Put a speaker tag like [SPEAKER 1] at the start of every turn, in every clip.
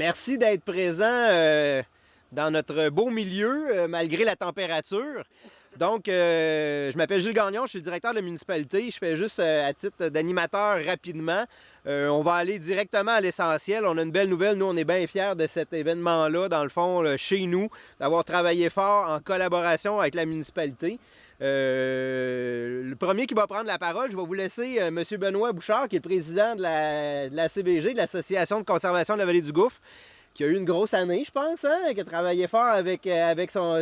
[SPEAKER 1] Merci d'être présent dans notre beau milieu, malgré la température. Donc, je m'appelle Gilles Gagnon, je suis le directeur de la municipalité. Je fais juste à titre d'animateur rapidement. On va aller directement à l'essentiel. On a une belle nouvelle. Nous, on est bien fiers de cet événement-là, dans le fond, là, chez nous, d'avoir travaillé fort en collaboration avec la municipalité. Le premier qui va prendre la parole, je vais vous laisser M. Benoît Bouchard, qui est le président de la CBG, de l'Association de conservation de la vallée du Gouffre, qui a eu une grosse année, je pense, hein, qui a travaillé fort avec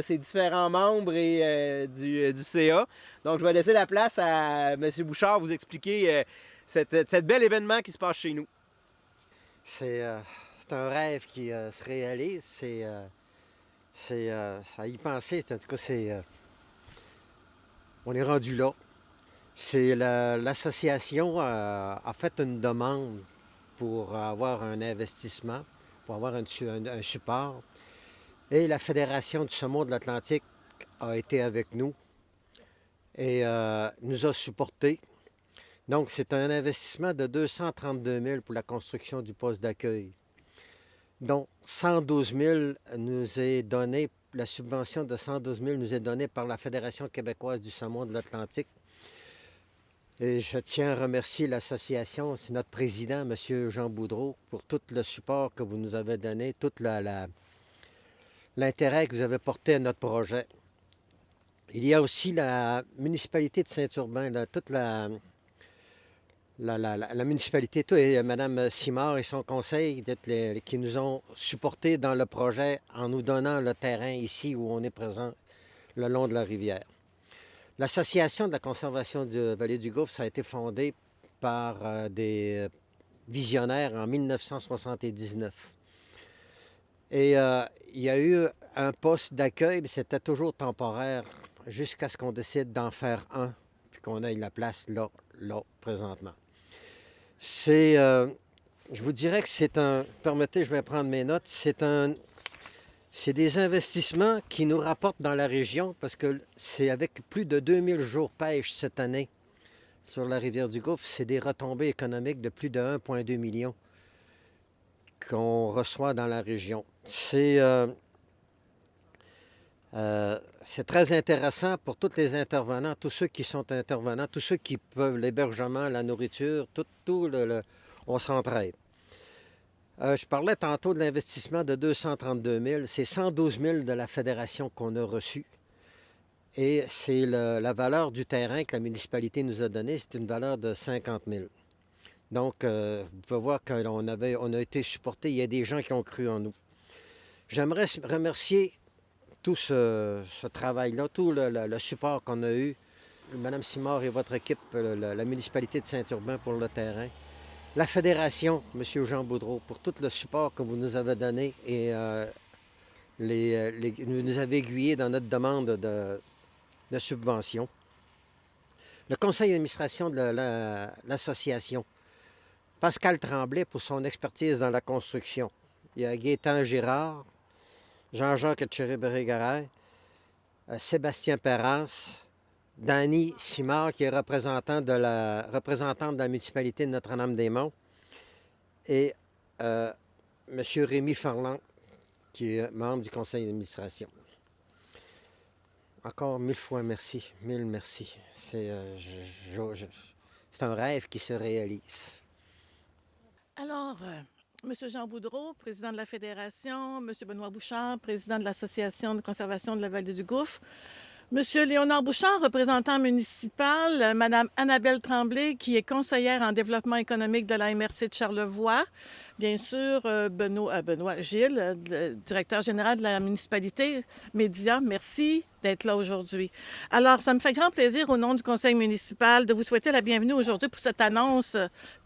[SPEAKER 1] ses différents membres et du CA. Donc, je vais laisser la place à M. Bouchard vous expliquer cet bel événement qui se passe chez nous.
[SPEAKER 2] C'est un rêve qui se réalise. Ça y penser. En tout cas, on est rendu là. L'association a fait une demande pour avoir un investissement, pour avoir un support. Et la Fédération du saumon de l'Atlantique a été avec nous et nous a supportés. Donc, c'est un investissement de 232 000 pour la construction du poste d'accueil. Donc, 112 000 nous est donné, la subvention de 112 000 nous est donnée par la Fédération québécoise du saumon de l'Atlantique. Et je tiens à remercier l'association, c'est notre président, M. Jean Boudreau, pour tout le support que vous nous avez donné, tout l'intérêt que vous avez porté à notre projet. Il y a aussi la municipalité de Saint-Urbain, toute la municipalité, et Mme Simard et son conseil qui nous ont supportés dans le projet en nous donnant le terrain ici où on est présent le long de la rivière. L'Association de la conservation de la vallée du Gouffre, ça a été fondée par des visionnaires en 1979. Et il y a eu un poste d'accueil, mais c'était toujours temporaire jusqu'à ce qu'on décide d'en faire un, puis qu'on ait la place là, présentement. Je vous dirais que c'est permettez, je vais prendre mes notes, c'est des investissements qui nous rapportent dans la région parce que c'est avec plus de 2000 jours pêche cette année sur la rivière du Gouffre, c'est des retombées économiques de plus de 1,2 million qu'on reçoit dans la région. C'est très intéressant pour tous les intervenants, tous ceux qui sont intervenants, tous ceux qui peuvent, l'hébergement, la nourriture, on s'entraide. Je parlais tantôt de l'investissement de 232 000. C'est 112 000 de la Fédération qu'on a reçu. Et c'est la valeur du terrain que la municipalité nous a donné, c'est une valeur de 50 000. Donc, vous pouvez voir qu'on a été supportés. Il y a des gens qui ont cru en nous. J'aimerais remercier tout ce travail-là, tout le support qu'on a eu. Mme Simard et votre équipe, la municipalité de Saint-Urbain pour le terrain. La Fédération, M. Jean Boudreau, pour tout le support que vous nous avez donné et vous nous avez aiguillés dans notre demande de subvention. Le conseil d'administration de l'association. Pascal Tremblay pour son expertise dans la construction. Il y a Gaétan Girard, Jean-Jacques Etcheverry-Garay, Sébastien Perras, Danny Simard, qui est représentante de la municipalité de Notre-Dame-des-Monts, et M. Rémi Farland, qui est membre du conseil d'administration. Encore 1000 fois merci, 1000 merci. C'est un rêve qui se réalise.
[SPEAKER 3] Alors, M. Jean Boudreau, président de la Fédération, M. Benoît Bouchard, président de l'Association de conservation de la vallée du Gouffre, M. Léonard Bouchard, représentant municipal, Mme Annabelle Tremblay, qui est conseillère en développement économique de la MRC de Charlevoix, bien sûr, Benoît Gilles, directeur général de la municipalité, Média, merci d'être là aujourd'hui. Alors, ça me fait grand plaisir, au nom du conseil municipal, de vous souhaiter la bienvenue aujourd'hui pour cette annonce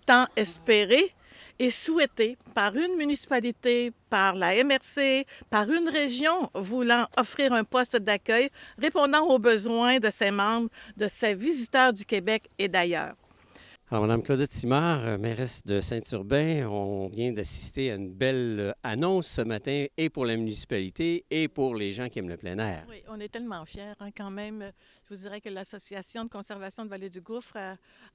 [SPEAKER 3] tant espérée et souhaitée par une municipalité, par la MRC, par une région voulant offrir un poste d'accueil répondant aux besoins de ses membres, de ses visiteurs du Québec et d'ailleurs.
[SPEAKER 4] Alors, Mme Claudette Simard, mairesse de Saint-Urbain, on vient d'assister à une belle annonce ce matin, et pour la municipalité et pour les gens qui aiment le plein air.
[SPEAKER 3] Oui, on est tellement fiers quand même. Je vous dirais que l'Association de conservation de Vallée du Gouffre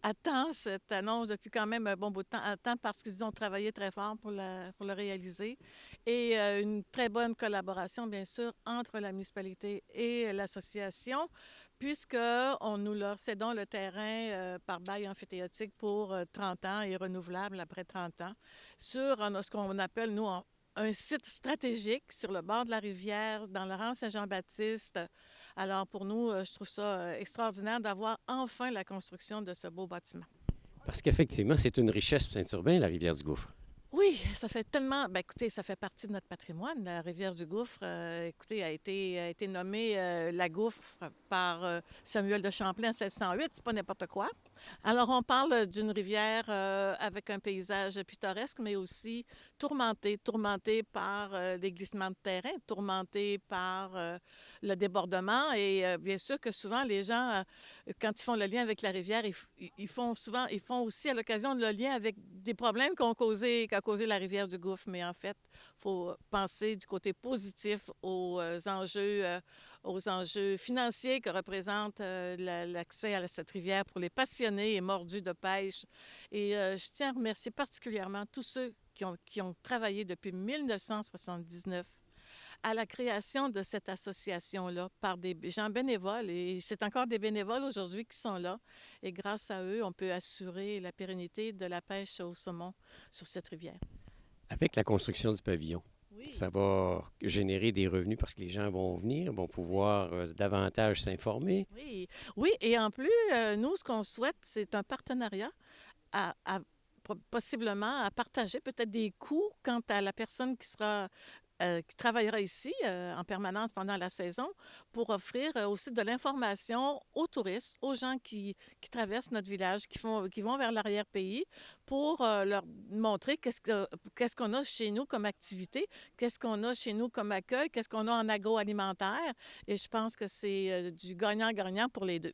[SPEAKER 3] attend cette annonce depuis quand même un bon bout de temps, attend parce qu'ils ont travaillé très fort pour le réaliser. Et une très bonne collaboration, bien sûr, entre la municipalité et l'association, puisqu'on nous leur cédons le terrain par bail amphithéotique pour 30 ans et renouvelable après 30 ans sur ce qu'on appelle, nous, un site stratégique sur le bord de la rivière, dans le rang Saint-Jean-Baptiste. Alors, pour nous, je trouve ça extraordinaire d'avoir enfin la construction de ce beau bâtiment.
[SPEAKER 4] Parce qu'effectivement, c'est une richesse pour Saint-Urbain, la rivière du Gouffre.
[SPEAKER 3] Oui, ça fait tellement... Bien, écoutez, ça fait partie de notre patrimoine. La rivière du Gouffre, écoutez, a été nommée la Gouffre par Samuel de Champlain en 1608. C'est pas n'importe quoi. Alors, on parle d'une rivière avec un paysage pittoresque, mais aussi tourmentée par des glissements de terrain, tourmentée par le débordement. Et bien sûr que souvent, les gens, quand ils font le lien avec la rivière, ils font aussi à l'occasion le lien avec des problèmes qu'a causé la rivière du Gouffre. Mais en fait, il faut penser du côté positif aux enjeux financiers que représente l'accès à cette rivière pour les passionnés et mordus de pêche. Et je tiens à remercier particulièrement tous ceux qui ont travaillé depuis 1979 à la création de cette association-là par des gens bénévoles. Et c'est encore des bénévoles aujourd'hui qui sont là. Et grâce à eux, on peut assurer la pérennité de la pêche au saumon sur cette rivière.
[SPEAKER 4] Avec la construction du pavillon,
[SPEAKER 3] Oui.
[SPEAKER 4] ça va générer des revenus parce que les gens vont venir, vont pouvoir davantage s'informer.
[SPEAKER 3] Oui, oui, et en plus, nous, ce qu'on souhaite, c'est un partenariat possiblement à partager peut-être des coûts quant à la personne qui travaillera ici en permanence pendant la saison pour offrir aussi de l'information aux touristes, aux gens qui traversent notre village, qui vont vers l'arrière-pays pour leur montrer qu'est-ce qu'on a chez nous comme activité, qu'est-ce qu'on a chez nous comme accueil, qu'est-ce qu'on a en agroalimentaire. Et je pense que c'est du gagnant-gagnant pour les deux.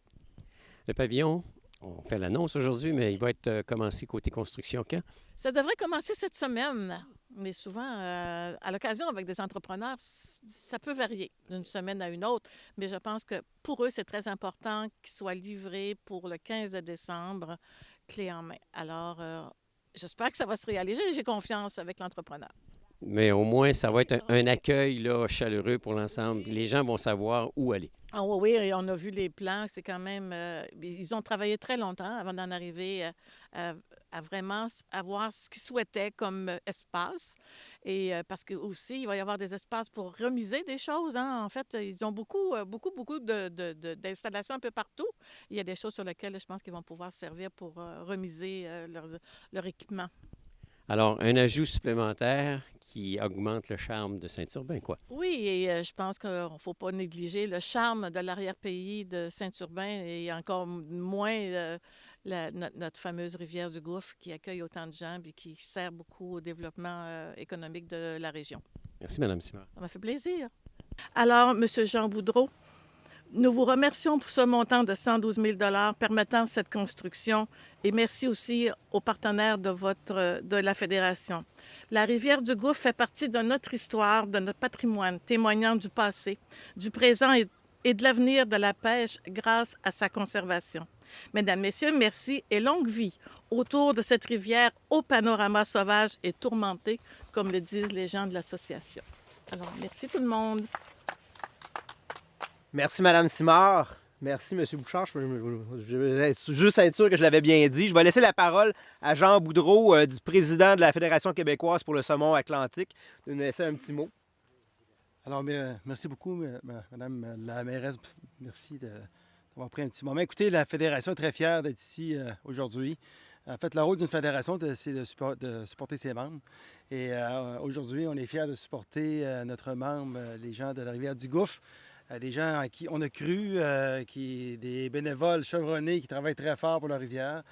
[SPEAKER 4] Le pavillon, on fait l'annonce aujourd'hui, mais il va être commencé côté construction quand?
[SPEAKER 3] Ça devrait commencer cette semaine. Mais souvent, à l'occasion, avec des entrepreneurs, ça peut varier d'une semaine à une autre. Mais je pense que pour eux, c'est très important qu'ils soient livrés pour le 15 décembre, clé en main. Alors, j'espère que ça va se réaliser. J'ai confiance avec l'entrepreneur.
[SPEAKER 4] Mais au moins, ça va être un accueil là, chaleureux pour l'ensemble. Les gens vont savoir où aller.
[SPEAKER 3] Ah oui, et on a vu les plans. C'est quand même... ils ont travaillé très longtemps avant d'en arriver à vraiment avoir ce qu'ils souhaitaient comme espace. Et parce que aussi, il va y avoir des espaces pour remiser des choses. Hein. En fait, ils ont beaucoup d'installations un peu partout. Il y a des choses sur lesquelles je pense qu'ils vont pouvoir servir pour remiser leur équipement.
[SPEAKER 4] Alors, un ajout supplémentaire qui augmente le charme de Saint-Urbain, quoi.
[SPEAKER 3] Oui, et je pense qu'il ne faut pas négliger le charme de l'arrière-pays de Saint-Urbain et encore moins notre fameuse rivière du Gouffre qui accueille autant de gens et qui sert beaucoup au développement économique de la région.
[SPEAKER 4] Merci, Mme Simard.
[SPEAKER 3] Ça m'a fait plaisir. Alors, M. Jean Boudreau, nous vous remercions pour ce montant de 112 000 $ permettant cette construction et merci aussi aux partenaires de la Fédération. La rivière du Gouffre fait partie de notre histoire, de notre patrimoine, témoignant du passé, du présent et de l'avenir de la pêche grâce à sa conservation. Mesdames, Messieurs, merci et longue vie autour de cette rivière au panorama sauvage et tourmenté, comme le disent les gens de l'association. Alors, merci tout le monde.
[SPEAKER 1] Merci, Mme Simard. Merci, M. Bouchard. Je vais juste être sûr que je l'avais bien dit. Je vais laisser la parole à Jean Boudreau, du président de la Fédération québécoise pour le saumon atlantique, de nous laisser un petit mot.
[SPEAKER 5] Alors, merci beaucoup, Madame la mairesse. Merci d'avoir pris un petit moment. Écoutez, la Fédération est très fière d'être ici aujourd'hui. En fait, le rôle d'une fédération, c'est de supporter ses membres. Et aujourd'hui, on est fiers de supporter notre membre, les gens de la rivière du Gouffre. Des gens à qui on a cru, des bénévoles chevronnés qui travaillent très fort pour la rivière.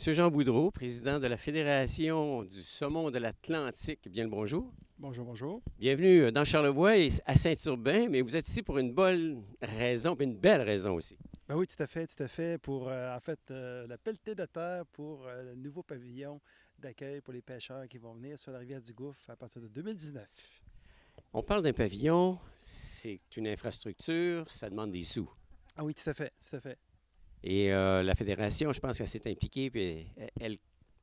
[SPEAKER 4] M. Jean Boudreau, président de la Fédération du saumon de l'Atlantique, bien le bonjour.
[SPEAKER 5] Bonjour, bonjour.
[SPEAKER 4] Bienvenue dans Charlevoix et à Saint-Urbain, mais vous êtes ici pour une bonne raison, puis une belle raison aussi.
[SPEAKER 5] Ben oui, tout à fait. Pour, en fait, la pelletée de terre pour le nouveau pavillon d'accueil pour les pêcheurs qui vont venir sur la rivière du Gouffre à partir de 2019.
[SPEAKER 4] On parle d'un pavillon, c'est une infrastructure, ça demande des sous.
[SPEAKER 5] Ah oui, tout à fait, tout à fait.
[SPEAKER 4] Et la Fédération, je pense qu'elle s'est impliquée et elle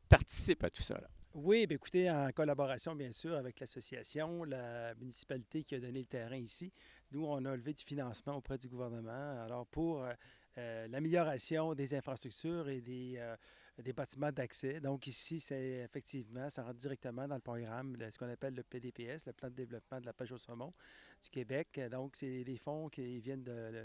[SPEAKER 4] participe à tout ça, là.
[SPEAKER 5] Oui, bien écoutez, en collaboration, bien sûr, avec l'association, la municipalité qui a donné le terrain ici, nous, on a levé du financement auprès du gouvernement. Alors, pour l'amélioration des infrastructures et des bâtiments d'accès. Donc, ici, c'est effectivement, ça rentre directement dans le programme, ce qu'on appelle le PDPS, le Plan de développement de la pêche au saumon du Québec. Donc, c'est des fonds qui viennent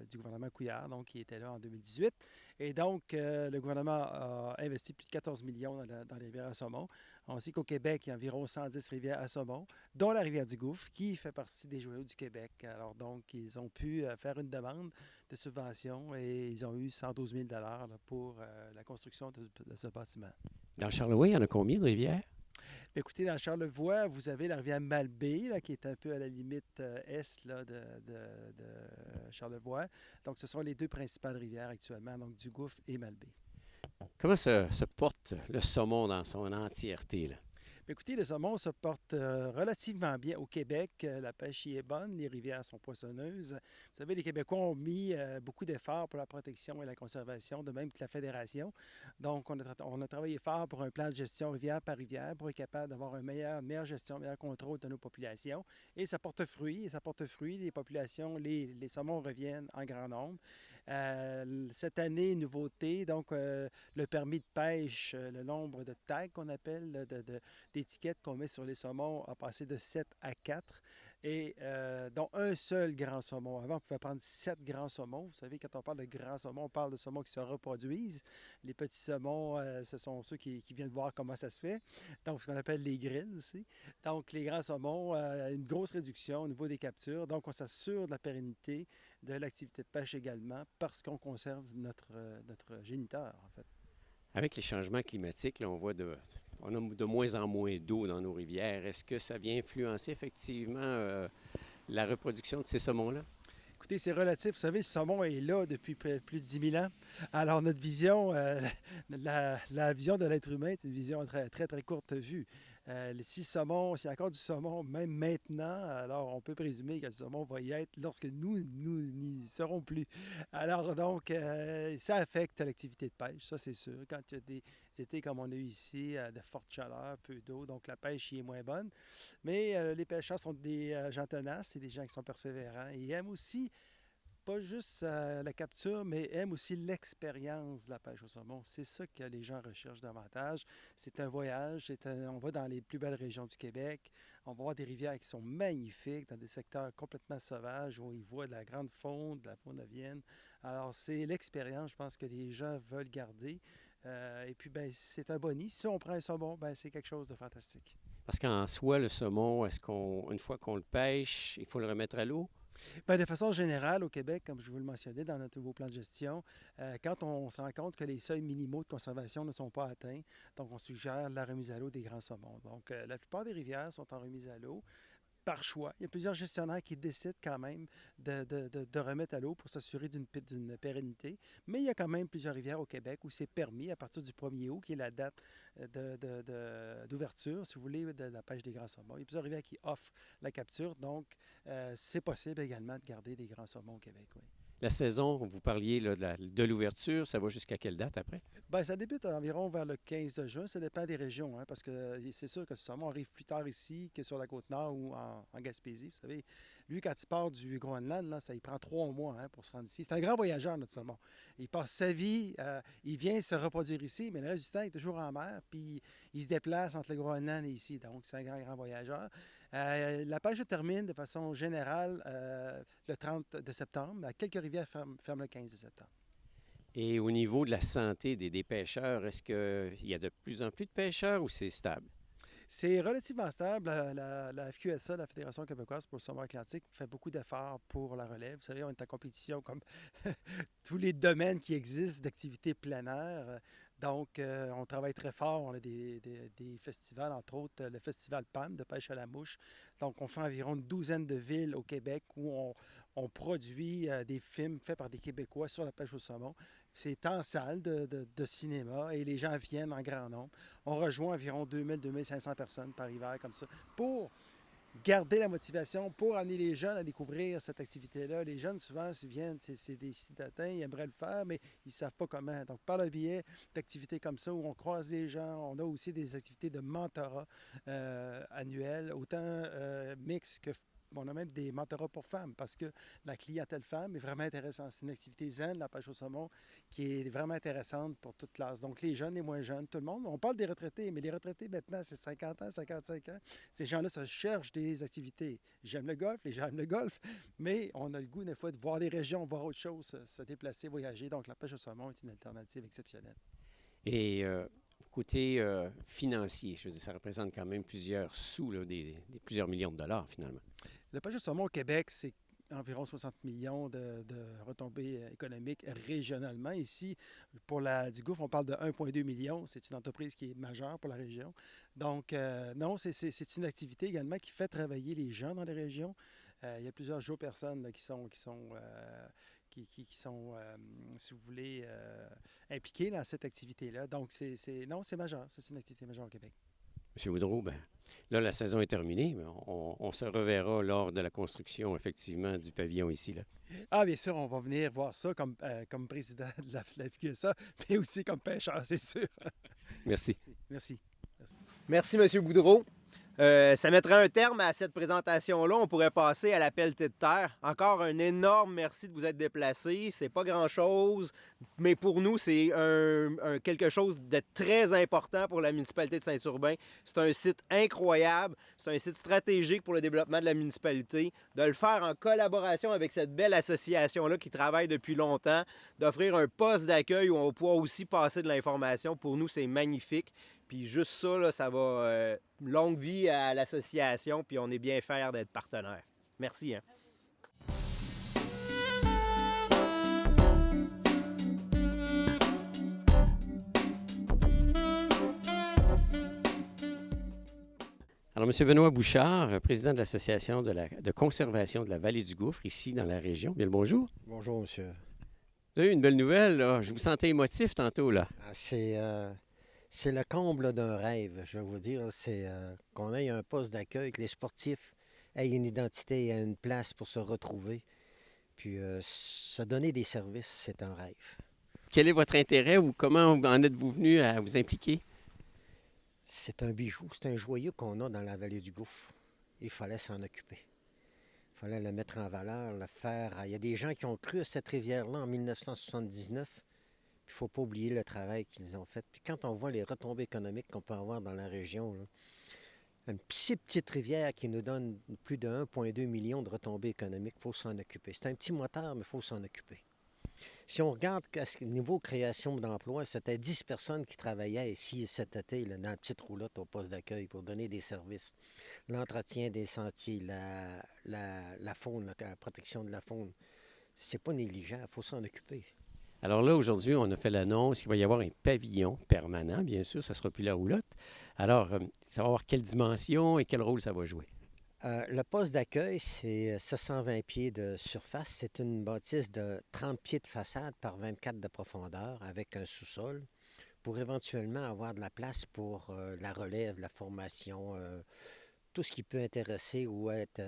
[SPEAKER 5] du gouvernement Couillard, donc qui était là en 2018. Et donc, le gouvernement a investi plus de 14 millions dans les rivières à saumon. On sait qu'au Québec, il y a environ 110 rivières à saumon, dont la rivière du Gouffre, qui fait partie des joyaux du Québec. Alors, donc, ils ont pu faire une demande de subvention et ils ont eu 112 000 là, pour la construction de ce bâtiment.
[SPEAKER 4] Dans Charlevoix, il y en a combien de rivières?
[SPEAKER 5] Écoutez, dans Charlevoix, vous avez la rivière Malbaie, là, qui est un peu à la limite est là, de Charlevoix. Donc, ce sont les deux principales rivières actuellement, donc du Gouffre et Malbaie.
[SPEAKER 4] Comment se porte le saumon dans son entièreté, là?
[SPEAKER 5] Écoutez, le saumon se porte relativement bien au Québec. La pêche y est bonne, les rivières sont poissonneuses. Vous savez, les Québécois ont mis beaucoup d'efforts pour la protection et la conservation, de même que la Fédération. Donc, on a travaillé fort pour un plan de gestion rivière par rivière pour être capable d'avoir une meilleure gestion, un meilleur contrôle de nos populations. Et ça porte fruit, les populations, les saumons reviennent en grand nombre. Cette année, nouveauté, donc le permis de pêche, le nombre de tags qu'on appelle, d'étiquettes qu'on met sur les saumons a passé de 7 à 4, et dont un seul grand saumon. Avant, on pouvait prendre 7 grands saumons. Vous savez, quand on parle de grands saumons, on parle de saumons qui se reproduisent. Les petits saumons, ce sont ceux qui viennent voir comment ça se fait. Donc, ce qu'on appelle les grilles aussi. Donc, les grands saumons, une grosse réduction au niveau des captures. Donc, on s'assure de la pérennité de l'activité de pêche également parce qu'on conserve notre géniteur, en fait.
[SPEAKER 4] Avec les changements climatiques, là, on a de moins en moins d'eau dans nos rivières. Est-ce que ça vient influencer effectivement la reproduction de ces saumons-là?
[SPEAKER 5] Écoutez, c'est relatif. Vous savez, le saumon est là depuis plus de 10 000 ans. Alors, notre vision, la vision de l'être humain, c'est une vision très, très, très courte vue. S'il y a encore du saumon, même maintenant, alors on peut présumer que le saumon va y être lorsque nous n'y serons plus. Alors, donc, ça affecte l'activité de pêche, ça c'est sûr. Quand il y a des étés comme on a eu ici, de fortes chaleurs, peu d'eau, donc la pêche y est moins bonne. Mais les pêcheurs sont des gens tenaces, c'est des gens qui sont persévérants et ils aiment aussi pas juste la capture, mais aiment aussi l'expérience de la pêche au saumon. C'est ça que les gens recherchent davantage. C'est un voyage, on va dans les plus belles régions du Québec, on va voir des rivières qui sont magnifiques, dans des secteurs complètement sauvages, où ils voient de la grande faune, de la faune avienne. Alors, c'est l'expérience, je pense, que les gens veulent garder. Et puis, ben, c'est un boni. Si on prend un saumon, ben, c'est quelque chose de fantastique.
[SPEAKER 4] Parce qu'en soi, le saumon, une fois qu'on le pêche, il faut le remettre à l'eau?
[SPEAKER 5] Bien, de façon générale, au Québec, comme je vous le mentionnais dans notre nouveau plan de gestion, quand on se rend compte que les seuils minimaux de conservation ne sont pas atteints, donc on suggère la remise à l'eau des grands saumons. Donc, la plupart des rivières sont en remise à l'eau par choix. Il y a plusieurs gestionnaires qui décident quand même de remettre à l'eau pour s'assurer d'une pérennité. Mais il y a quand même plusieurs rivières au Québec où c'est permis à partir du 1er août, qui est la date d'ouverture, si vous voulez, de la pêche des grands saumons. Il y a plusieurs rivières qui offrent la capture, donc c'est possible également de garder des grands saumons au Québec, oui.
[SPEAKER 4] La saison, vous parliez là, de l'ouverture, ça va jusqu'à quelle date après?
[SPEAKER 5] Bien, ça débute environ vers le 15 de juin. Ça dépend des régions, hein, parce que c'est sûr que le saumon arrive plus tard ici que sur la Côte-Nord ou en Gaspésie. Vous savez, lui, quand il part du Groenland, là, ça il prend 3 mois, hein, pour se rendre ici. C'est un grand voyageur, notre saumon. Il passe sa vie, il vient se reproduire ici, mais le reste du temps, il est toujours en mer, puis il se déplace entre le Groenland et ici. Donc, c'est un grand, grand voyageur. La pêche se termine de façon générale le 30 de septembre. Quelques rivières ferment le 15 de septembre.
[SPEAKER 4] Et au niveau de la santé des pêcheurs, est-ce qu'il y a de plus en plus de pêcheurs ou c'est stable?
[SPEAKER 5] C'est relativement stable. La FQSA, la Fédération québécoise pour le saumon atlantique, fait beaucoup d'efforts pour la relève. Vous savez, on est en compétition comme tous les domaines qui existent d'activité plein air. Donc, on travaille très fort. On a des festivals, entre autres le Festival PAM de pêche à la mouche. Donc, on fait environ une douzaine de villes au Québec où on produit des films faits par des Québécois sur la pêche au saumon. C'est en salle de cinéma et les gens viennent en grand nombre. On rejoint environ 2000-2500 personnes par hiver comme ça pour garder la motivation, pour amener les jeunes à découvrir cette activité-là. Les jeunes, souvent, viennent, c'est des citadins, ils aimeraient le faire, mais ils ne savent pas comment. Donc, par le biais d'activités comme ça, où on croise les gens, on a aussi des activités de mentorat annuelles, autant mixtes que on a même des mentorats pour femmes parce que la clientèle femme est vraiment intéressante. C'est une activité zen, la pêche au saumon, qui est vraiment intéressante pour toute classe. Donc, les jeunes, les moins jeunes, tout le monde. On parle des retraités, mais les retraités, maintenant, c'est 50 ans, 55 ans. Ces gens-là se cherchent des activités. J'aime le golf, les gens aiment le golf, mais on a le goût, des fois, de voir des régions, voir autre chose, se déplacer, voyager. Donc, la pêche au saumon est une alternative exceptionnelle.
[SPEAKER 4] Et côté financier, je veux dire, ça représente quand même plusieurs sous, là, plusieurs millions de dollars, finalement.
[SPEAKER 5] Le pêche au saumon au Québec, c'est environ 60 millions de retombées économiques régionalement. Ici, pour du gouffre, on parle de 1,2 million. C'est une entreprise qui est majeure pour la région. Donc, non, c'est une activité également qui fait travailler les gens dans les régions. Il y a plusieurs personnes là, qui sont si vous voulez, impliquées dans cette activité-là. Donc, non, c'est majeur. C'est une activité majeure au Québec.
[SPEAKER 4] M. Boudreau, ben, là, la saison est terminée, mais on se reverra lors de la construction, effectivement, du pavillon ici, là.
[SPEAKER 5] Ah, bien sûr, on va venir voir ça comme président de la FQSA, mais aussi comme pêcheur, c'est sûr.
[SPEAKER 4] Merci.
[SPEAKER 5] Merci.
[SPEAKER 1] Merci, M. Boudreau. Ça mettrait un terme à cette présentation-là. On pourrait passer à la pelletée de terre. Encore un énorme merci de vous être déplacés. C'est pas grand-chose, mais pour nous, c'est quelque chose de très important pour la municipalité de Saint-Urbain. C'est un site incroyable. C'est un site stratégique pour le développement de la municipalité. De le faire en collaboration avec cette belle association-là qui travaille depuis longtemps, d'offrir un poste d'accueil où on va pouvoir aussi passer de l'information. Pour nous, c'est magnifique. Puis juste ça, là, ça va longue vie à l'association, puis on est bien fiers d'être partenaire. Merci. Hein?
[SPEAKER 4] Alors, M. Benoît Bouchard, président de l'Association de conservation de la vallée du Gouffre, ici dans la région. Bien le bonjour.
[SPEAKER 2] Bonjour, monsieur.
[SPEAKER 4] Vous avez eu une belle nouvelle, là. Je vous sentais émotif tantôt, là.
[SPEAKER 2] C'est le comble d'un rêve, je vais vous dire. C'est qu'on ait un poste d'accueil, que les sportifs aient une identité et une place pour se retrouver. Puis se donner des services, c'est un rêve.
[SPEAKER 4] Quel est votre intérêt ou comment en êtes-vous venu à vous impliquer?
[SPEAKER 2] C'est un bijou, c'est un joyau qu'on a dans la vallée du Gouffre. Il fallait s'en occuper. Il fallait le mettre en valeur, le faire. Il y a des gens qui ont cru à cette rivière-là en 1979. Il ne faut pas oublier le travail qu'ils ont fait. Puis quand on voit les retombées économiques qu'on peut avoir dans la région, là, une petite rivière qui nous donne plus de 1,2 million de retombées économiques, il faut s'en occuper. C'est un petit moteur, mais il faut s'en occuper. Si on regarde à ce niveau création d'emplois, c'était 10 personnes qui travaillaient ici cet été là, dans la petite roulotte au poste d'accueil pour donner des services. L'entretien des sentiers, la faune, la protection de la faune. C'est pas négligeable, il faut s'en occuper.
[SPEAKER 4] Alors là, aujourd'hui, on a fait l'annonce qu'il va y avoir un pavillon permanent, bien sûr, ça ne sera plus la roulotte. Alors, ça va avoir quelle dimension et quel rôle ça va jouer?
[SPEAKER 2] Le poste d'accueil, c'est 720 pieds de surface. C'est une bâtisse de 30 pieds de façade par 24 de profondeur avec un sous-sol pour éventuellement avoir de la place pour la relève, la formation, tout ce qui peut intéresser ou être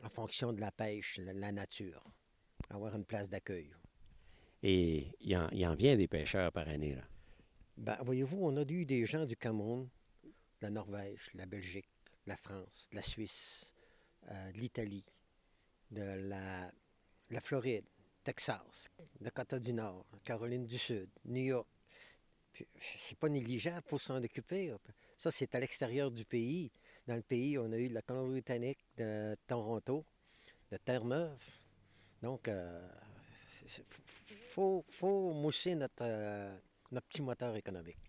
[SPEAKER 2] en fonction de la pêche, la nature. Avoir une place d'accueil.
[SPEAKER 4] Et il en vient des pêcheurs par année, là.
[SPEAKER 2] Ben, voyez-vous, on a eu des gens du Cameroun, de la Norvège, de la Belgique, de la France, de la Suisse, de l'Italie, de la Floride, Texas, Dakota du Nord, Caroline du Sud, New York. Puis, c'est pas négligeable, il faut s'en occuper. Ça, c'est à l'extérieur du pays. Dans le pays, on a eu de la Colombie-Britannique, de Toronto, de Terre-Neuve. Donc, faut mousser notre petit moteur économique.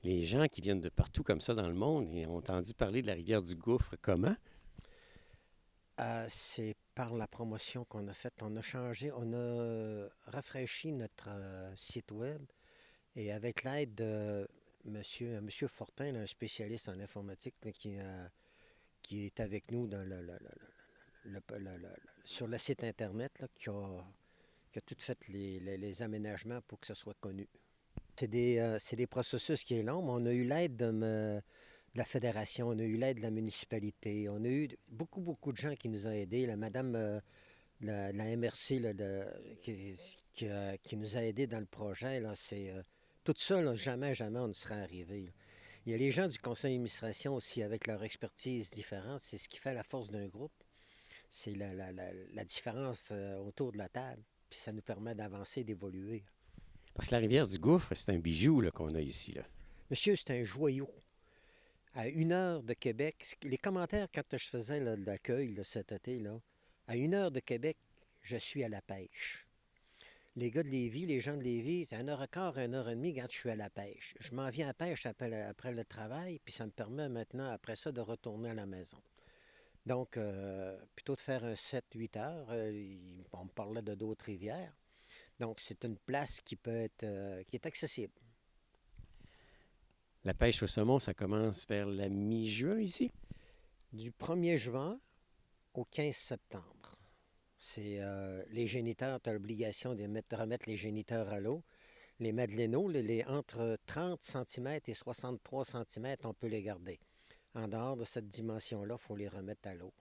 [SPEAKER 4] Les gens qui viennent de partout comme ça dans le monde, ils ont entendu parler de la rivière du Gouffre. Comment?
[SPEAKER 2] C'est par la promotion qu'on a faite. On a changé, on a rafraîchi notre site web Et avec l'aide de monsieur Fortin, là, un spécialiste en informatique là, qui est avec nous dans sur le site Internet, là, qui a tout fait les aménagements pour que ce soit connu. C'est des processus qui est long, mais on a eu l'aide de la fédération, on a eu l'aide de la municipalité, on a eu beaucoup de gens qui nous ont aidés. La madame la MRC là, qui nous a aidés dans le projet, là, tout ça, là, jamais on ne serait arrivé. Là. Il y a les gens du conseil d'administration aussi avec leur expertise différente. C'est ce qui fait la force d'un groupe. C'est la différence autour de la table. Puis ça nous permet d'avancer, d'évoluer.
[SPEAKER 4] Parce que la rivière du Gouffre, c'est un bijou là, qu'on a ici. Là.
[SPEAKER 2] Monsieur, c'est un joyau. À 1 heure de Québec, les commentaires quand je faisais là, l'accueil là, cet été, là, à 1 heure de Québec, je suis à la pêche. Les gars de Lévis, les gens de Lévis, c'est 1h15, 1h30 quand je suis à la pêche. Je m'en viens à la pêche après le travail, puis ça me permet maintenant, après ça, de retourner à la maison. Donc, plutôt de faire un 7-8 heures, on me parlait de d'autres rivières. Donc, c'est une place qui peut être qui est accessible.
[SPEAKER 4] La pêche au saumon, ça commence vers la mi-juin ici?
[SPEAKER 2] Du 1er juin au 15 septembre. C'est les géniteurs, tu as l'obligation de remettre les géniteurs à l'eau. Les madeleines, entre 30 cm et 63 cm, on peut les garder. En dehors de cette dimension-là, il faut les remettre à l'eau.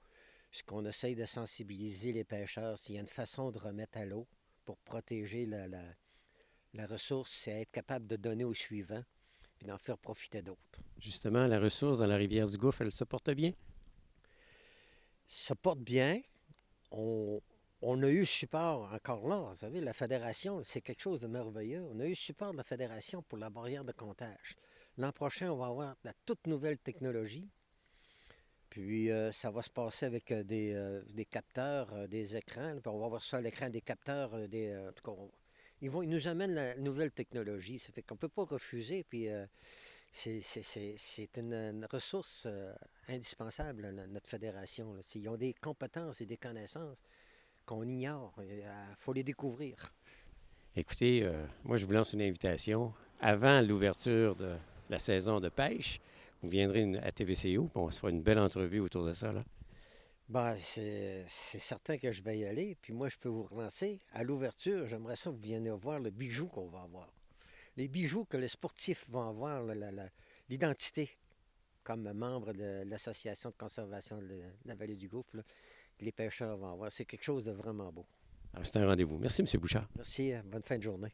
[SPEAKER 2] Ce qu'on essaye de sensibiliser les pêcheurs, s'il y a une façon de remettre à l'eau pour protéger la ressource, c'est être capable de donner au suivant puis d'en faire profiter d'autres.
[SPEAKER 4] Justement, la ressource dans la rivière du Gouffre, elle se porte bien?
[SPEAKER 2] Ça porte bien. On a eu le support encore là. Vous savez, la fédération, c'est quelque chose de merveilleux. On a eu le support de la fédération pour la barrière de comptage. L'an prochain, on va avoir la toute nouvelle technologie. Puis ça va se passer avec des capteurs, des écrans. Puis on va voir ça à l'écran, des capteurs. En tout cas, ils nous amènent la nouvelle technologie. Ça fait qu'on ne peut pas refuser. Puis c'est une ressource indispensable, notre fédération. Là. Ils ont des compétences et des connaissances qu'on ignore. Il faut les découvrir.
[SPEAKER 4] Écoutez, moi, je vous lance une invitation. Avant l'ouverture de la saison de pêche, vous viendrez à TVCO, puis on se fera une belle entrevue autour de ça. Là.
[SPEAKER 2] Ben, c'est certain que je vais y aller. Puis moi, je peux vous relancer. À l'ouverture, j'aimerais ça que vous veniez voir le bijou qu'on va avoir. Les bijoux que les sportifs vont avoir, l'identité comme membre de l'Association de conservation de la vallée du Gouffre, là, que les pêcheurs vont avoir. C'est quelque chose de vraiment beau.
[SPEAKER 4] Alors, c'est un rendez-vous. Merci, M. Bouchard.
[SPEAKER 2] Merci. Bonne fin de journée.